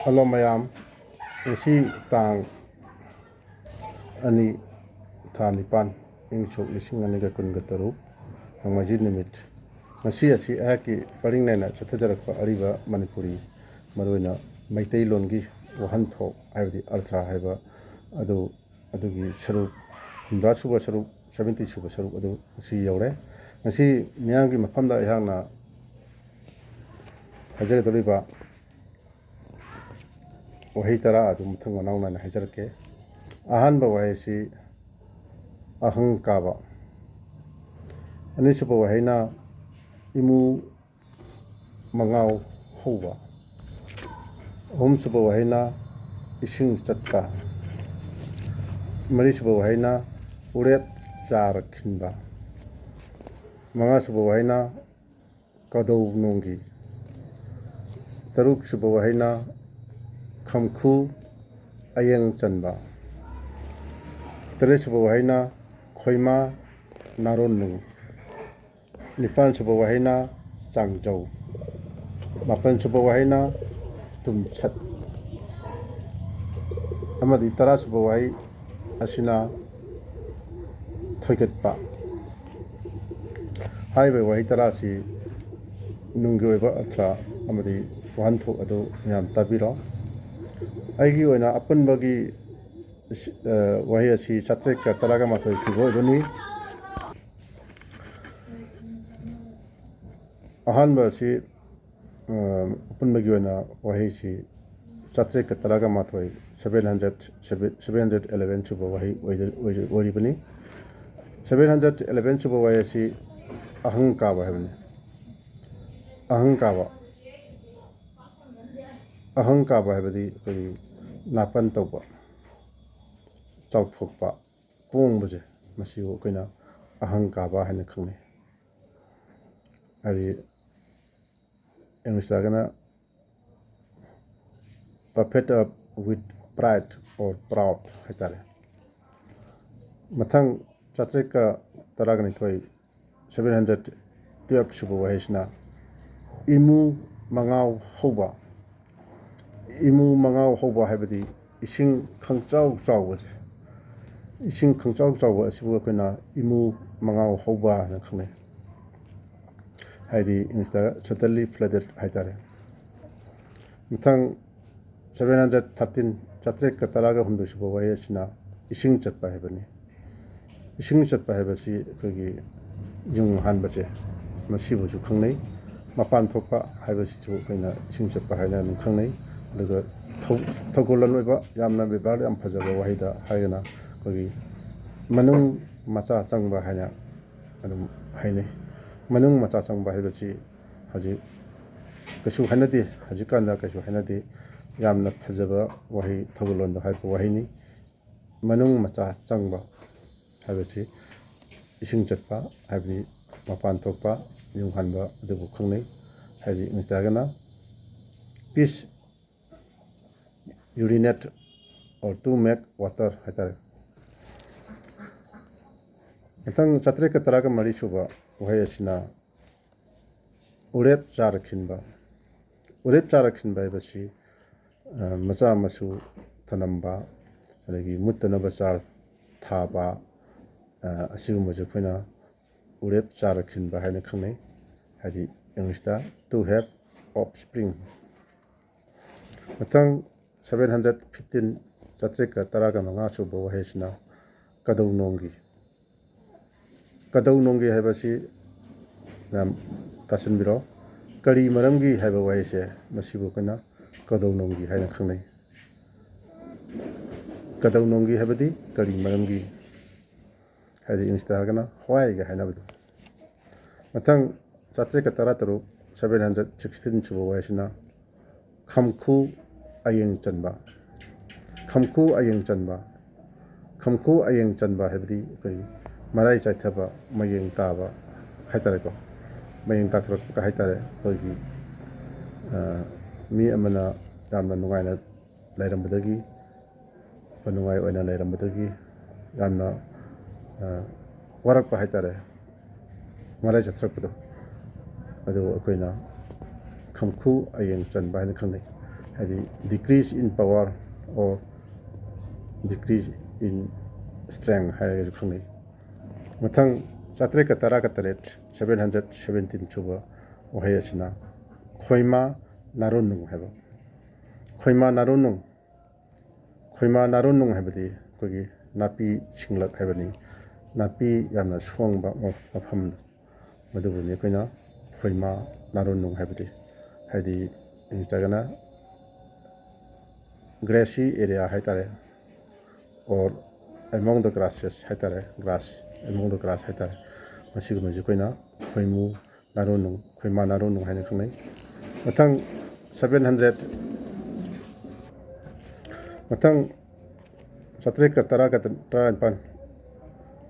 Hello mayam, ngasi tang ani tha nipan ing chok lising ani ga kun ga taru hangmaji nimit ngasi asi ahaki paring naina chathajarakpa ariba manipuri maroina maitai longi wahanthok haibadi artha haiba adugi sarup 100 suba sarup 70 suba sarup adu ngasi yaure ngasi miyamgi mafamda ihangna hajagadoriba वही तरह अदुम थंग नाउना न हजर के आहन बवैसी अहंकाबा अनिसुब वहीना इमु मंगाव होबा अहुमसुब वहीना इसिंग चत्ता मरीसुब वहीना उरेप चार खिनबा मंगासुब वहीना कदौ नोंगी तरुक सुब वहीना खमखु अयंग चनबा तरे सुबह वहीना खोइमा नारोनु निपान सुबह वहीना चांगजौ मापन सुबह वहीना तुमसत अमदी तरा सुबह वही असिना थोइगतपा हाइबे वही तरा सी नुंगी ओइबा अथरा अमदी वहंथो अदो याम ताबिरो आइगी ओइना अपनबगी वही असी चत्रेक का तरागा माथोई सुबो दुनी अहानबा असी अपनबगी ओइना वही सी चत्रेक का तरागा माथोई 711 सुबो वही ओरिबनी 711 सुबो वही असी अहंकाबा हैबनी अहंकाबा हैबदी कोई नापन तौबा चौथोकपा पोंबजे मसिओ कोइना अहंकाबा हैन खंगने अरि इंग्लिशदागना puffed up with pride or proud हाइतारे मथंग चत्रेक का तरागनि थोई 712 सुबो वहीसना इमु मंगाव होबा हैबदी इसिंग खंगचाव चावबजे इसिंग खंगचाव चावबा असिबु कोइना इमु मंगाव होबा न खंगने हाइदी इंस्टा सडनली फ्लडेड हाइतारे मथंग 713 चत्रेक का तरागा हुंदु सुबो वहीसना इसिंग चटपा हैबनी इसिंग चटपा हैबसी कोगी युंग हानबजे मसिबुजु खंगनै मपान थोपा हैबसिजु कोइना इसिंग चटपा हैना नु खंगनै लगा थगोलन ओइबा यामना बेबार याम फजबा वहीदा हायना कोगी मनुंग मचा चंगबा हैना अदुम हैनै मनुंग मचा चंगबा हैबसी हजि कछु हैनदि हजि कांदा कछु हैनदि यामना फजबा वही थगोलन द हायप वहीनि मनुंग मचा चंगबा हैबसी इसिंग चटपा हैबि मपान थोपा युंग हानबा अदुबु खंगनै हैदि इंस्टागना पीस urinate or to make water हाइतारे मथंग चत्रेक का तरागा मरी सुबा वही असिना उरेप चार खिनबा हैबसी मचा मसु थनम्बा अदगी मुत्तनबा चार थाबा असिगुमजे खोइना उरेप चार खिनबा हैना खंगनै हाइदि इंग्लिशदा to have offspring मथंग 715 चत्रेक का तरागा मंगा सुबो वहीसना कदौ नोंगी हैबसी नाम तासनबिरो करी मरमगी हैबा वहीसे मसिबु कना कदौ नोंगी हैना खंगनै कदौ नोंगी हैबदी करी मरमगी हैदि इंस्टागना हवाईगा हैनाबदु मथंग चत्रेक का तरा तरु 716 सुबो वहीसना खमखु अयंग चनबा हैबदी कोई मराई चाइथबा मयंग ताबा हाइतारे को मयंग ताथरक का हाइतारे कोई मी अमना यामना नुगाइना लैरमबदगी नुगाइ ओइना लैरमबदगी यामना वरक पा हाइतारे मराई चाथरकपदो अदो कोइना खमखु अयंग चनबा हैन खंगनै ꯍꯥꯏꯗꯤ ꯗꯤꯀ꯭ꯔꯤꯖ ꯏꯟ ꯄꯋꯥꯔ ꯑꯣꯔ ꯗꯤꯀ꯭ꯔꯤꯖ ꯏꯟ ꯁ꯭ꯇꯔꯦꯡ ꯍꯥꯏꯔꯒꯁꯨ ꯈꯪꯅꯩ꯫ ꯃꯊꯪ 818 717 ꯁꯨꯕ ꯋꯥꯍꯩ ꯑꯁꯤꯅ ꯈꯣꯏꯃꯥ ꯅꯥꯔꯣꯟꯅꯨꯡ ꯍꯥꯏꯕ꯫ ꯈꯣꯏꯃꯥ ꯅꯥꯔꯣꯟꯅꯨꯡ ꯍꯥꯏꯕꯗꯤ ꯑꯩꯈꯣꯏꯒꯤ ꯅꯥꯄꯤ ꯁꯤꯡꯂꯛ ꯍꯥꯏꯕꯅꯤ꯫ ꯅꯥꯄꯤ ꯌꯥꯝꯅ ꯁꯣꯡꯕ ꯃꯐꯝ ꯃꯗꯨꯕꯨꯅꯤ ꯑꯩꯈꯣꯏꯅ ꯈꯣꯏꯃꯥ ꯅꯥꯔꯣꯟꯅꯨꯡ ꯍꯥꯏꯕꯗꯤ, ꯍꯥꯏꯗꯤ ꯅꯠꯇ꯭ꯔꯒꯅ ꯒ꯭ꯔꯦꯁꯤ ꯑꯦꯔꯤꯌꯥ ꯍꯥꯏꯇꯥꯔꯦ, ꯑꯣꯔ ꯑꯦꯃꯣꯡ ꯗ ꯒ꯭ꯔꯥꯁꯦꯁ ꯍꯥꯏꯇꯥꯔꯦ, ꯒ꯭ꯔꯥꯁ ꯑꯦꯃꯣꯡ ꯗ ꯒ꯭ꯔꯥꯁ ꯍꯥꯏꯇꯥꯔꯦ, ꯃꯁꯤꯒꯨꯝꯕꯁꯤ ꯑꯩꯈꯣꯏꯅ ꯈꯣꯏꯃꯥ ꯅꯥꯔꯣꯟꯅꯨꯡ ꯍꯥꯏꯅ ꯈꯪꯅꯩ꯫ ꯃꯊꯪ 719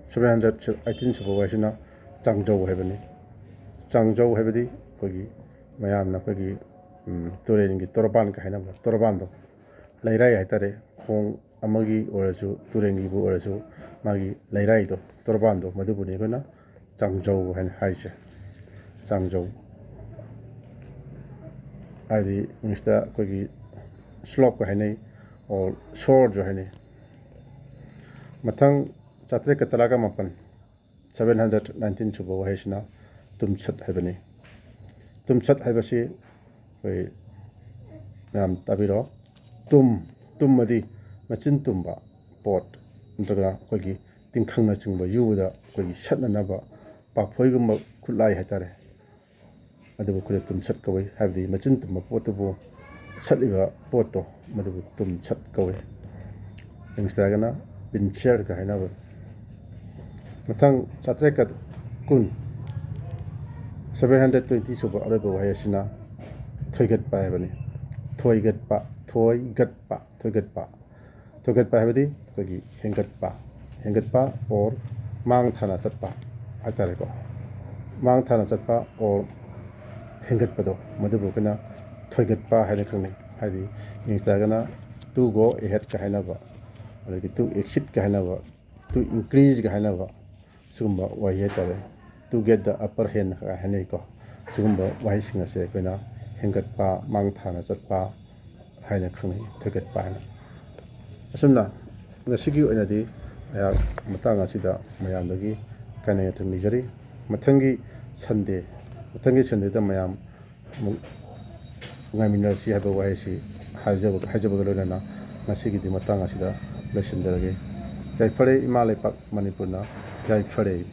718 ꯁꯨꯕ ꯋꯥꯍꯩꯁꯤꯅ ꯆꯥꯡꯖꯧ ꯍꯥꯏꯕꯅꯤ꯫ ꯆꯥꯡꯖꯧ ꯍꯥꯏꯕꯗꯤ ꯑꯩꯈꯣꯏꯒꯤ ꯃꯌꯥꯝꯅ ꯑꯩꯈꯣꯏꯒꯤ ꯇꯨꯔꯦꯟꯒꯤ ꯇꯣꯔꯕꯥꯟꯒ ꯍꯥꯏꯅꯕ, ꯇꯣꯔꯕꯥꯟꯗꯣ ꯂꯩꯔꯥꯏ ꯍꯥꯏꯇꯥꯔꯦ, ꯈꯣꯡ ꯑꯃꯒꯤ ꯑꯣꯏꯔꯁꯨ ꯇꯨꯔꯦꯟꯒꯤꯕꯨ ꯑꯣꯏꯔꯁꯨ ꯃꯥꯒꯤ ꯂꯩꯔꯥꯏꯗꯣ, ꯇꯣꯔꯕꯥꯟꯗꯣ, ꯃꯗꯨꯕꯨꯅꯤ ꯑꯩꯈꯣꯏꯅ ꯆꯥꯡꯖꯧ ꯍꯥꯏꯅ ꯍꯥꯏꯔꯤꯁꯦ꯫ ꯆꯥꯡꯖꯧ ꯍꯥꯏꯗꯤ ꯏꯪꯂꯤꯁꯇ ꯑꯩꯈꯣꯏꯒꯤ ꯁ꯭ꯂꯣꯞꯀ ꯍꯥꯏꯅꯩ, ꯑꯣꯔ ꯁꯣꯔꯁꯨ ꯍꯥꯏꯅꯩ꯫ ꯃꯊꯪ 819 719 ꯁꯨꯕ ꯋꯥꯍꯩꯁꯤꯅ ꯇꯨꯝꯁꯠ ꯍꯥꯏꯕꯅꯤ꯫ ꯇꯨꯝꯁꯠ ꯍꯥꯏꯕꯁꯤ ꯑꯩꯈꯣꯏ ꯃꯌꯥꯝ ꯇꯥꯕꯤꯔꯣ, ꯇꯨꯝꯃꯗꯤ ꯃꯆꯤꯟ ꯇꯨꯝꯕ ꯄꯣꯠ ꯅꯠꯇ꯭ꯔꯒ ꯑꯩꯈꯣꯏꯒꯤ ꯇꯤꯡꯈꯪꯅꯆꯤꯡꯕ ꯌꯨꯕꯗ ꯑꯩꯈꯣꯏꯒꯤ ꯁꯠꯅꯅꯕ ꯄꯥꯐꯣꯏꯒꯨꯝꯕ ꯈꯨꯠꯂꯥꯏ ꯍꯥꯏꯇꯥꯔꯦ, ꯑꯗꯨꯕꯨ ꯑꯩꯈꯣꯏꯅ ꯇꯨꯝꯁꯠ ꯀꯧꯏ꯫ ꯍꯥꯏꯕꯗꯤ ꯃꯆꯤꯟ ꯇꯨꯝꯕ ꯄꯣꯠꯇꯨꯕꯨ ꯁꯠꯂꯤꯕ ꯄꯣꯠꯇꯣ ꯃꯗꯨꯕꯨ ꯇꯨꯝꯁꯠ ꯀꯧꯏ꯫ ꯏꯪꯂꯤꯁꯇ ꯍꯥꯏꯔꯒꯅ ꯄꯤꯟꯆꯔꯒ ꯍꯥꯏꯅꯕ꯫ ꯃꯊꯪ 820 720 ꯁꯨꯕ ꯑꯔꯣꯏꯕ ꯋꯥꯍꯩ ꯑꯁꯤꯅ ꯊꯣꯏꯒꯠꯄ ꯍꯥꯏꯕꯅꯤ꯫ ꯊꯣꯏꯒꯠꯄ ꯍꯥꯏꯕꯗꯤ ꯑꯩꯈꯣꯏꯒꯤ ꯍꯦꯟꯒꯠꯄ ꯑꯣꯔ ꯃꯥꯡ ꯊꯥꯅ ꯆꯠꯄ ꯍꯥꯏꯇꯥꯔꯦꯀꯣ꯫ ꯃꯥꯡ ꯊꯥꯅ ꯆꯠꯄ ꯑꯣꯔ ꯍꯦꯟꯒꯠꯄꯗꯣ ꯃꯗꯨꯕꯨ ꯑꯩꯈꯣꯏꯅ ꯊꯣꯏꯒꯠꯄ ꯍꯥꯏꯅ ꯈꯪꯅꯩ꯫ ꯍꯥꯏꯗꯤ ꯏꯪꯂꯤꯁꯇ ꯍꯥꯏꯔꯒꯅ ꯇꯨ ꯒꯣ ꯑꯦꯍꯦꯗꯀ ꯍꯥꯏꯅꯕ, ꯑꯗꯒꯤ ꯇꯨ ꯑꯦꯛꯁꯤꯠꯀ ꯍꯥꯏꯅꯕ, ꯇꯨ ꯏꯟꯀ꯭ꯔꯤꯖꯀ ꯍꯥꯏꯅꯕ, ꯁꯤꯒꯨꯝꯕ ꯋꯥꯍꯩ ꯍꯥꯏꯇꯥꯔꯦ꯫ ꯇꯨ ꯒꯦꯠ ꯗ ꯑꯞꯄꯔ ꯍꯦꯟ ꯍꯥꯏꯅꯩꯀꯣ꯫ ꯁꯤꯒꯨꯝꯕ ꯋꯥꯍꯩꯁꯤꯡ ꯑꯁꯦ ꯑꯩꯈꯣꯏꯅ ꯍꯦꯟꯒꯠꯄ, ꯃꯥꯡ ꯊꯥꯅ ꯆꯠꯄ ꯍꯥꯏꯅ ꯈꯪꯅꯩ, ꯊꯣꯏꯒꯠꯄ ꯍꯥꯏꯅ꯫ ꯑꯁꯨꯝꯅ ꯉꯁꯤꯒꯤ ꯑꯣꯏꯅꯗꯤ ꯑꯩꯍꯥꯛ ꯃꯇꯥꯡ ꯑꯁꯤꯗ ꯃꯌꯥꯝꯗꯒꯤ ꯀꯥꯏꯅ ꯌꯥꯊꯪ ꯅꯤꯖꯔꯤ꯫ ꯃꯊꯪꯒꯤ ꯁꯟꯗꯦꯗ ꯃꯌꯥꯝ ꯑꯃꯨꯛ ꯉꯥꯏꯃꯤꯟꯅꯔꯁꯤ ꯍꯥꯏꯕ ꯋꯥꯍꯩꯁꯤ ꯍꯥꯏꯖꯕꯒ ꯂꯣꯏꯅꯅ ꯉꯁꯤꯒꯤꯗꯤ ꯃꯇꯥꯡ ꯑꯁꯤꯗ ꯂꯣꯏꯁꯤꯟꯖꯔꯒꯦ꯫ ꯌꯥꯏꯐꯔꯦ ꯏꯃꯥ ꯂꯩꯄꯥꯛ ꯃꯅꯤꯄꯨꯔꯅ, ꯌꯥꯏꯐꯔꯦ꯫